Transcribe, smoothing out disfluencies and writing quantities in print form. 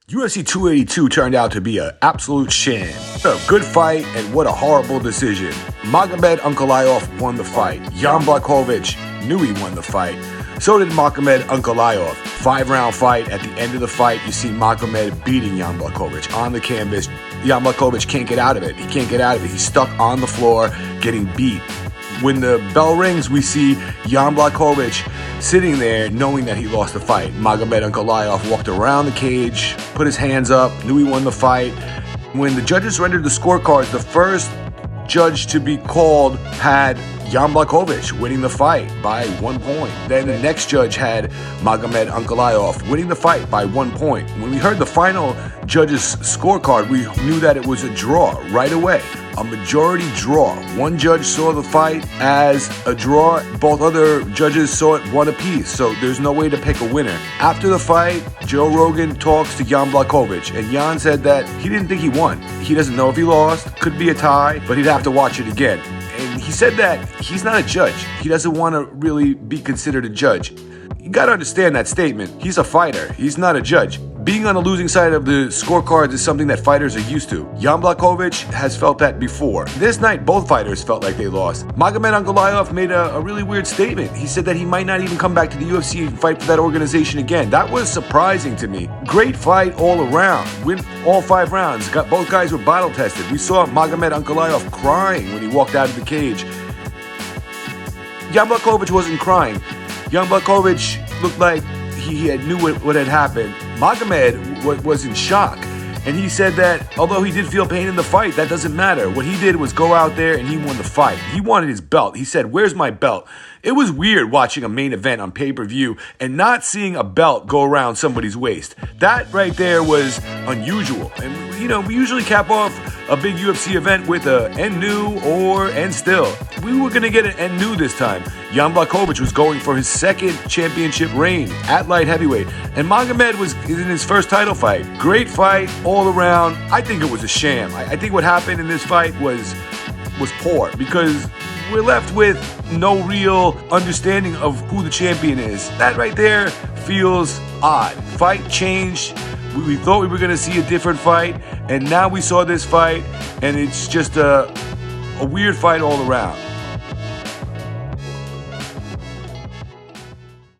UFC 282 turned out to be an absolute sham. What a good fight and what a horrible decision. Magomed Ankalaev won the fight. Jan Blachowicz knew he won the fight. So did Magomed Ankalaev. 5-round fight. At the end of the fight, you see Magomed beating Jan Blachowicz on the canvas. Jan Blachowicz can't get out of it. He can't get out of it. He's stuck on the floor getting beat. When the bell rings, we see Jan Blachowicz sitting there knowing that he lost the fight. Magomed Ankalaev walked around the cage, put his hands up, knew he won the fight. When the judges rendered the scorecards, the first judge to be called had Jan Blachowicz winning the fight by 1 point. Then the next judge had Magomed Ankalaev winning the fight by 1 point. When we heard the final judge's scorecard, we knew that it was a draw right away. A majority draw. One judge saw the fight as a draw. Both other judges saw it one apiece. So there's no way to pick a winner. After the fight, Joe Rogan talks to Jan Blachowicz, and Jan said that he didn't think he won. He doesn't know if he lost. Could be a tie, but he'd have to watch it again. And he said that he's not a judge. He doesn't want to really be considered a judge. You got to understand that statement. He's a fighter. He's not a judge. Being on the losing side of the scorecards is something that fighters are used to. Jan Blachowicz has felt that before. This night, both fighters felt like they lost. Magomed Ankalaev made a really weird statement. He said that he might not even come back to the UFC and fight for that organization again. That was surprising to me. Great fight all around. Win all 5 rounds. Both guys were battle tested. We saw Magomed Ankalaev crying when he walked out of the cage. Jan Blachowicz wasn't crying. Jan Blachowicz looked like he had knew what had happened. Magomed was in shock. And he said that although he did feel pain in the fight, that doesn't matter. What he did was go out there and he won the fight. He wanted his belt. He said, "Where's my belt?" It was weird watching a main event on pay-per-view and not seeing a belt go around somebody's waist. That right there was unusual. And, we usually cap off a big UFC event with a "and new" or "and still." We were going to get an "and new" this time. Jan Blachowicz was going for his second championship reign at light heavyweight. And Magomed was in his first title fight. Great fight all around. I think it was a sham. I think what happened in this fight was poor because we're left with no real understanding of who the champion is. That right there feels odd. Fight changed. We thought we were going to see a different fight, and now we saw this fight, and it's just a weird fight all around.